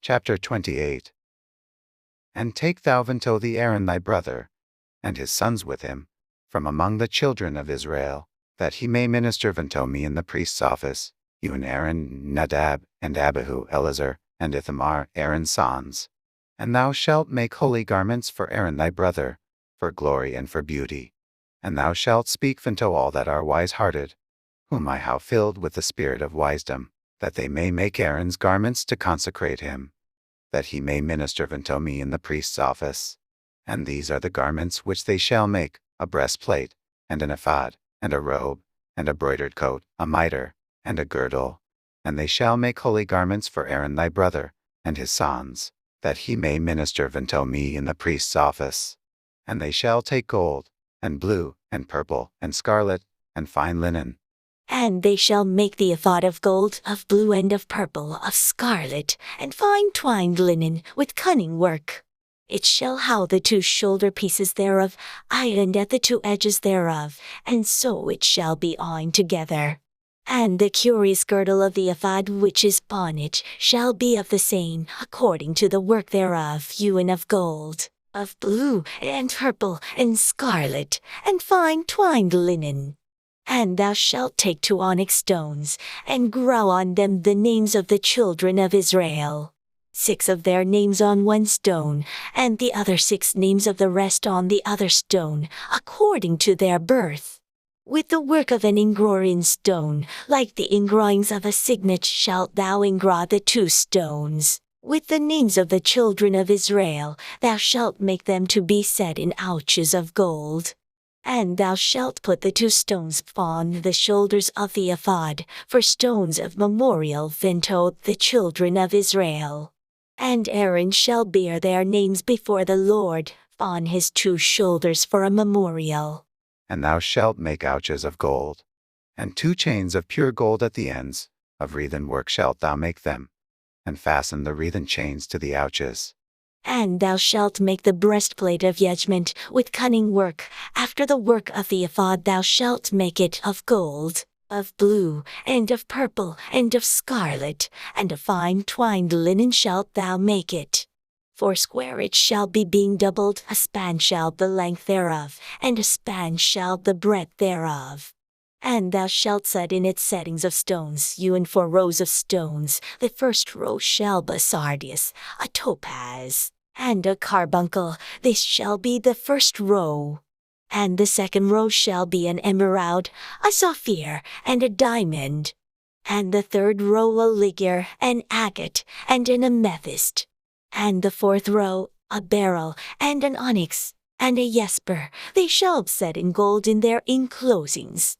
Chapter 28. And take thou unto thee Aaron thy brother, and his sons with him, from among the children of Israel, that he may minister unto me in the priest's office, you and Aaron, Nadab, and Abihu, Eleazar, and Ithamar, Aaron's sons. And thou shalt make holy garments for Aaron thy brother, for glory and for beauty. And thou shalt speak unto all that are wise-hearted, whom I have filled with the spirit of wisdom, that they may make Aaron's garments to consecrate him, that he may minister unto me in the priest's office. And these are the garments which they shall make: a breastplate, and an ephod, and a robe, and a broidered coat, a mitre, and a girdle. And they shall make holy garments for Aaron thy brother, and his sons, that he may minister unto me in the priest's office. And they shall take gold, and blue, and purple, and scarlet, and fine linen. And they shall make the ephod of gold, of blue, and of purple, of scarlet, and fine twined linen, with cunning work. It shall have the two shoulder pieces thereof, and at the two edges thereof, and so it shall be joined together. And the curious girdle of the ephod which is upon it shall be of the same, according to the work thereof, hewn of gold, of blue, and purple, and scarlet, and fine twined linen. And thou shalt take 2 onyx stones, and grave on them the names of the children of Israel, 6 of their names on one stone, and the other 6 names of the rest on the other stone, according to their birth. With the work of an engraving stone, like the engravings of a signet, shalt thou engrave the 2 stones. With the names of the children of Israel, thou shalt make them to be set in ouches of gold. And thou shalt put the 2 stones upon the shoulders of the ephod, for stones of memorial unto the children of Israel. And Aaron shall bear their names before the Lord, on his 2 shoulders for a memorial. And thou shalt make ouches of gold, and 2 chains of pure gold at the ends, of wreathen work shalt thou make them, and fasten the wreathen chains to the ouches. And thou shalt make the breastplate of judgment with cunning work. After the work of the ephod thou shalt make it of gold, of blue, and of purple, and of scarlet, and of fine twined linen shalt thou make it. 4 square it shall be, being doubled, a span shall the length thereof, and a span shall the breadth thereof. And thou shalt set in it settings of stones, hewn 4 rows of stones. The first row shall be sardius, a topaz, and a carbuncle. This shall be the first row. And the second row shall be an emerald, a sapphire, and a diamond. And the third row a ligure, an agate, and an amethyst. And the 4th row a beryl, and an onyx, and a jasper. They shall be set in gold in their enclosings.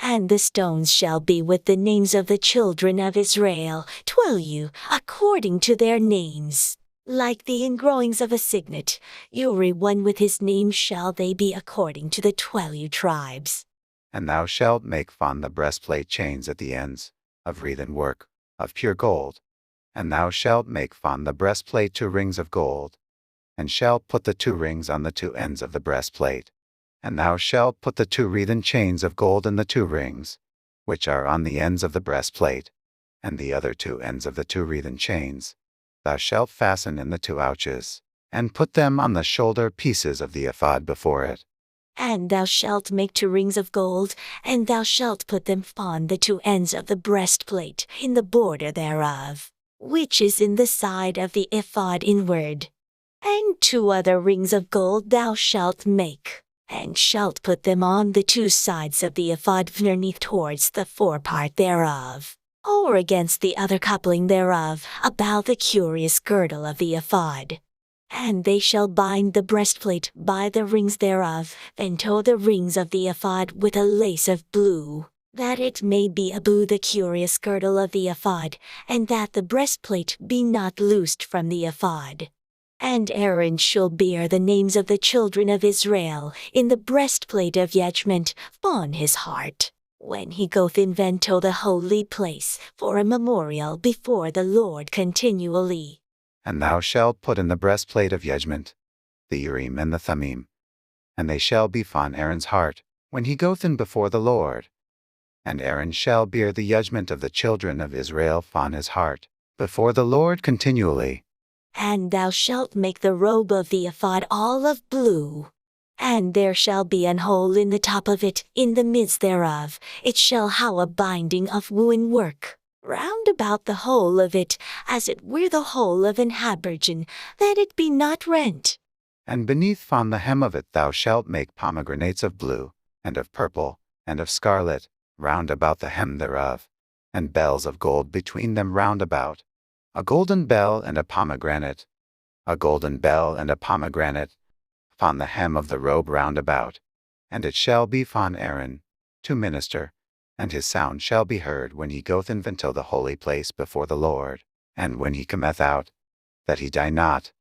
And the stones shall be with the names of the children of Israel, 12 according to their names. Like the engravings of a signet, every one with his name shall they be according to the 12 tribes. And thou shalt make on the breastplate chains at the ends, of wreathen work, of pure gold. And thou shalt make on the breastplate 2 rings of gold, and shalt put the 2 rings on the 2 ends of the breastplate. And thou shalt put the 2 wreathen chains of gold in the 2 rings, which are on the ends of the breastplate, and the other 2 ends of the 2 wreathen chains thou shalt fasten in the 2 ouches, and put them on the shoulder pieces of the ephod before it. And thou shalt make 2 rings of gold, and thou shalt put them upon the 2 ends of the breastplate, in the border thereof, which is in the side of the ephod inward. And 2 other rings of gold thou shalt make, and shalt put them on the 2 sides of the ephod underneath towards the forepart thereof, or against the other coupling thereof, about the curious girdle of the ephod. And they shall bind the breastplate by the rings thereof, unto the rings of the ephod with a lace of blue, that it may be above the curious girdle of the ephod, and that the breastplate be not loosed from the ephod. And Aaron shall bear the names of the children of Israel in the breastplate of judgment upon his heart, when he goeth into the holy place, for a memorial before the Lord continually. And thou shalt put in the breastplate of judgment the Urim and the Thummim, and they shall be on Aaron's heart, when he goeth in before the Lord. And Aaron shall bear the judgment of the children of Israel on his heart, before the Lord continually. And thou shalt make the robe of the ephod all of blue. And there shall be an hole in the top of it, in the midst thereof, it shall have a binding of woven work, round about the whole of it, as it were the whole of an habergeon, that it be not rent. And beneath on the hem of it thou shalt make pomegranates of blue, and of purple, and of scarlet, round about the hem thereof, and bells of gold between them round about, a golden bell and a pomegranate, a golden bell and a pomegranate, upon the hem of the robe round about. And it shall be upon Aaron, to minister, and his sound shall be heard when he goeth into the holy place before the Lord, and when he cometh out, that he die not.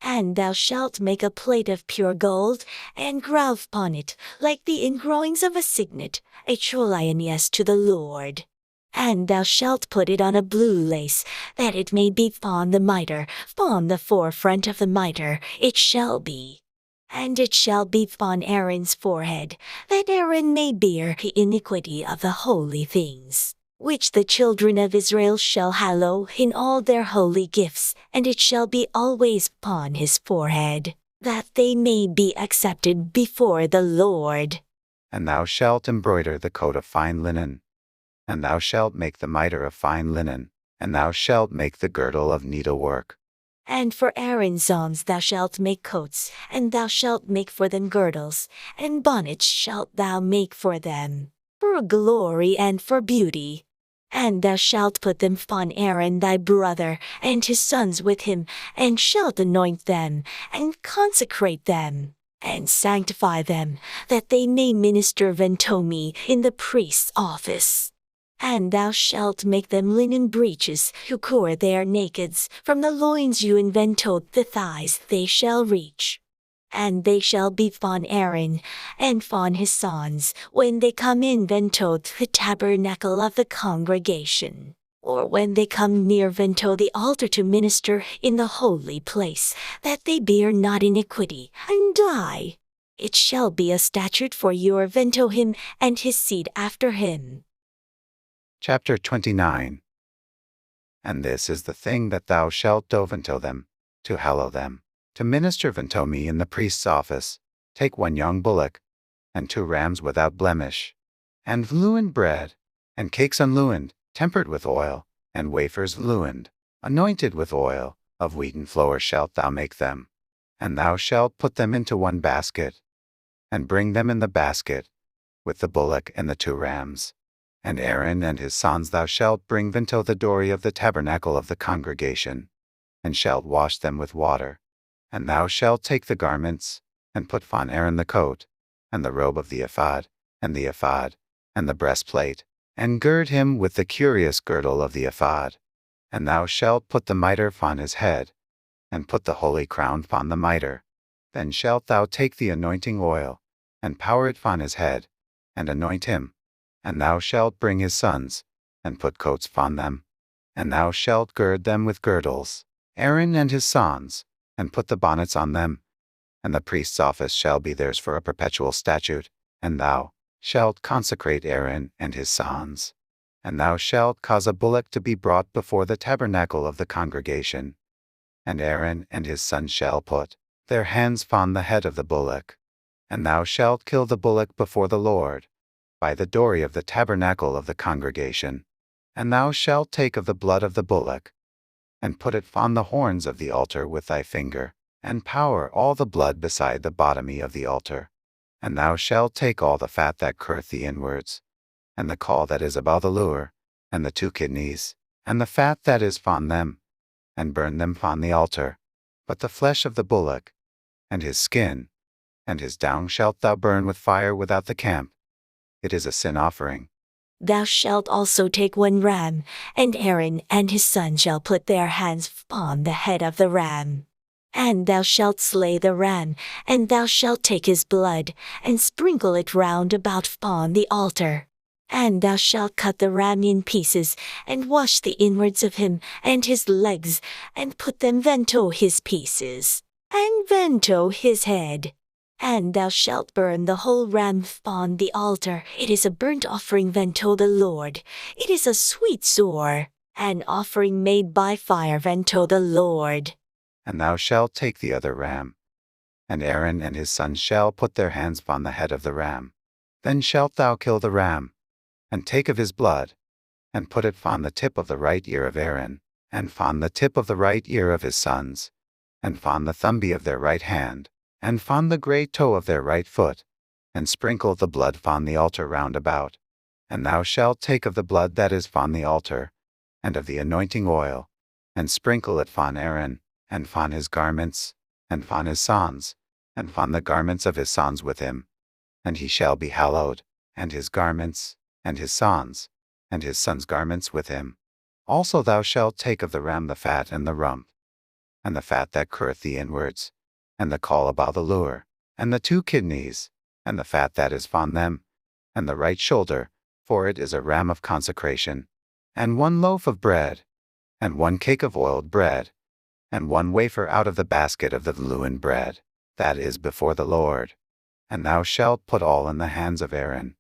And thou shalt make a plate of pure gold, and grave upon it, like the ingrowings of a signet, a trolianies to the Lord. And thou shalt put it on a blue lace, that it may be upon the mitre, upon the forefront of the mitre, it shall be. And it shall be upon Aaron's forehead, that Aaron may bear the iniquity of the holy things, which the children of Israel shall hallow in all their holy gifts, and it shall be always upon his forehead, that they may be accepted before the Lord. And thou shalt embroider the coat of fine linen, and thou shalt make the mitre of fine linen, and thou shalt make the girdle of needlework. And for Aaron's sons thou shalt make coats, and thou shalt make for them girdles, and bonnets shalt thou make for them, for glory and for beauty. And thou shalt put them upon Aaron thy brother, and his sons with him, and shalt anoint them, and consecrate them, and sanctify them, that they may minister unto me in the priest's office. And thou shalt make them linen breeches, who cover their nakeds, from the loins you unto the thighs they shall reach. And they shall be upon Aaron, and upon his sons, when they come in unto the tabernacle of the congregation, or when they come near unto the altar to minister in the holy place, that they bear not iniquity, and die. It shall be a statute for you unto him and his seed after him. Chapter 29. And this is the thing that thou shalt do unto them, to hallow them, to minister unto me in the priest's office. Take 1 young bullock, and 2 rams without blemish, and leavened bread, and cakes unleavened, tempered with oil, and wafers leavened, anointed with oil, of wheaten flour shalt thou make them. And thou shalt put them into 1 basket, and bring them in the basket, with the bullock and the 2 rams. And Aaron and his sons thou shalt bring unto the door of the tabernacle of the congregation, and shalt wash them with water. And thou shalt take the garments, and put on Aaron the coat, and the robe of the ephod, and the breastplate, and gird him with the curious girdle of the ephod. And thou shalt put the mitre upon his head, and put the holy crown upon the mitre. Then shalt thou take the anointing oil, and pour it upon his head, and anoint him. And thou shalt bring his sons, and put coats upon them. And thou shalt gird them with girdles, Aaron and his sons, and put the bonnets on them. And the priest's office shall be theirs for a perpetual statute. And thou shalt consecrate Aaron and his sons. And thou shalt cause a bullock to be brought before the tabernacle of the congregation. And Aaron and his sons shall put their hands upon the head of the bullock. And thou shalt kill the bullock before the Lord, by the door of the tabernacle of the congregation. And thou shalt take of the blood of the bullock, and put it on the horns of the altar with thy finger, and pour all the blood beside the bottomy of the altar. And thou shalt take all the fat that curth the inwards, and the caul that is above the lure, and the 2 kidneys, and the fat that is upon them, and burn them upon the altar. But the flesh of the bullock, and his skin, and his down shalt thou burn with fire without the camp. It is a sin offering. Thou shalt also take 1 ram, and Aaron and his sons shall put their hands upon the head of the ram. And thou shalt slay the ram, and thou shalt take his blood, and sprinkle it round about upon the altar. And thou shalt cut the ram in pieces, and wash the inwards of him, and his legs, and put them unto his pieces, and unto his head. And thou shalt burn the whole ram upon the altar. It is a burnt offering unto the Lord. It is a sweet savour, an offering made by fire unto the Lord. And thou shalt take the other ram, and Aaron and his sons shall put their hands upon the head of the ram. Then shalt thou kill the ram, and take of his blood, and put it on the tip of the right ear of Aaron, and on the tip of the right ear of his sons, and on the thumb of their right hand, and on the great toe of their right foot, and sprinkle the blood upon the altar round about. And thou shalt take of the blood that is upon the altar, and of the anointing oil, and sprinkle it upon Aaron, and upon his garments, and upon his sons, and upon the garments of his sons with him. And he shall be hallowed, and his garments, and his sons, and his sons' garments with him. Also thou shalt take of the ram the fat and the rump, and the fat that curreth the inwards, and the caul about the lure, and the 2 kidneys, and the fat that is upon them, and the right shoulder, for it is a ram of consecration, and 1 loaf of bread, and 1 cake of oiled bread, and 1 wafer out of the basket of the leavened bread, that is before the Lord. And thou shalt put all in the hands of Aaron,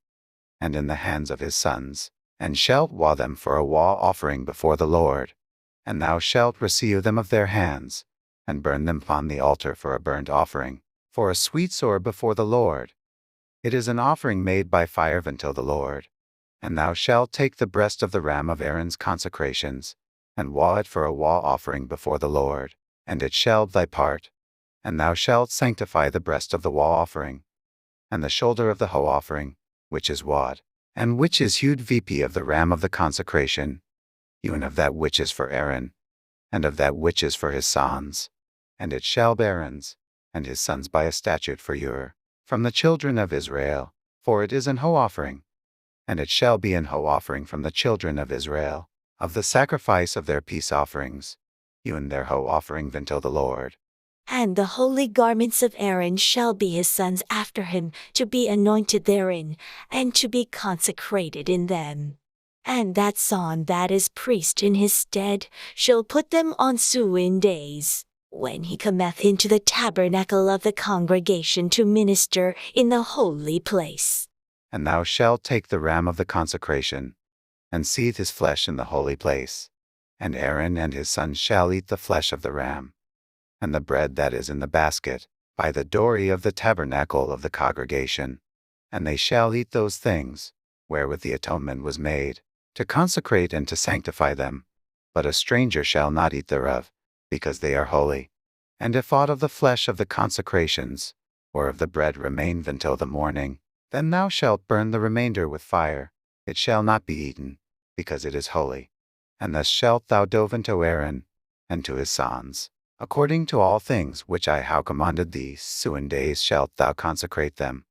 and in the hands of his sons, and shalt waw them for a waw offering before the Lord. And thou shalt receive them of their hands, and burn them upon the altar for a burnt offering, for a sweet savour before the Lord. It is an offering made by fire unto the Lord. And thou shalt take the breast of the ram of Aaron's consecrations, and waw it for a waw offering before the Lord, and it shall be thy part. And thou shalt sanctify the breast of the waw offering, and the shoulder of the hoe offering, which is wad, and which is hewed VP of the ram of the consecration, even of that which is for Aaron, and of that which is for his sons. And it shall be Aaron's, and his sons by a statute for you, from the children of Israel, for it is an hoe offering. And it shall be an hoe offering from the children of Israel, of the sacrifice of their peace offerings, even their hoe offering unto the Lord. And the holy garments of Aaron shall be his sons after him, to be anointed therein, and to be consecrated in them. And that son that is priest in his stead shall put them on 7 days, when he cometh into the tabernacle of the congregation to minister in the holy place. And thou shalt take the ram of the consecration, and seethe his flesh in the holy place. And Aaron and his sons shall eat the flesh of the ram, and the bread that is in the basket, by the dory of the tabernacle of the congregation. And they shall eat those things, wherewith the atonement was made, to consecrate and to sanctify them. But a stranger shall not eat thereof, because they are holy. And if aught of the flesh of the consecrations, or of the bread remain until the morning, then thou shalt burn the remainder with fire. It shall not be eaten, because it is holy. And thus shalt thou do unto Aaron, and to his sons, according to all things which I have commanded thee. 7 days shalt thou consecrate them.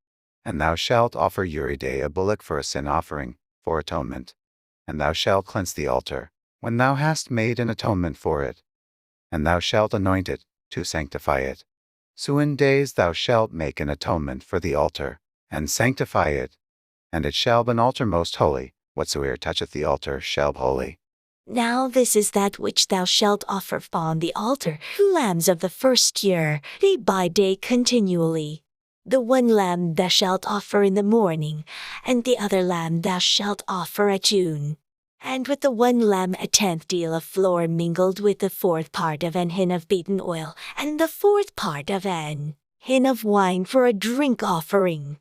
And thou shalt offer every day a bullock for a sin offering, for atonement. And thou shalt cleanse the altar, when thou hast made an atonement for it. And thou shalt anoint it, to sanctify it. 7 days thou shalt make an atonement for the altar, and sanctify it. And it shall be an altar most holy. Whatsoever toucheth the altar shall be holy. Now this is that which thou shalt offer upon the altar, lambs of the first year, day by day continually. The 1 lamb thou shalt offer in the morning, and the other lamb thou shalt offer at noon. And with the 1 lamb a 10th deal of flour mingled with the 4th part of an hin of beaten oil, and the 4th part of an hin of wine for a drink offering.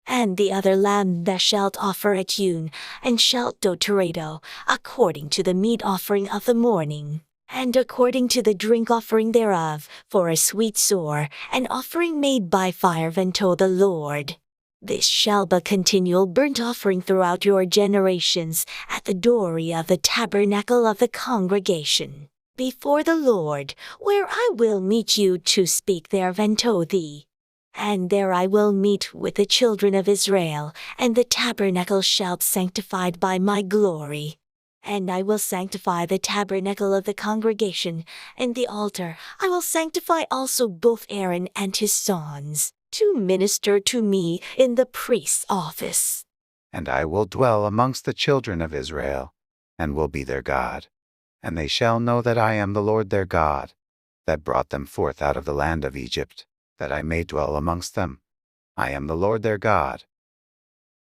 And the other lamb thou shalt offer at noon, and shalt do teredo, according to the meat offering of the morning, and according to the drink offering thereof, for a sweet savour, an offering made by fire unto the Lord. This shall be continual burnt offering throughout your generations, at the dory of the tabernacle of the congregation, before the Lord, where I will meet you to speak there unto thee. And there I will meet with the children of Israel, and the tabernacle shall be sanctified by my glory. And I will sanctify the tabernacle of the congregation, and the altar I will sanctify also both Aaron and his sons, to minister to me in the priest's office. And I will dwell amongst the children of Israel, and will be their God. And they shall know that I am the Lord their God, that brought them forth out of the land of Egypt, that I may dwell amongst them. I am the Lord their God,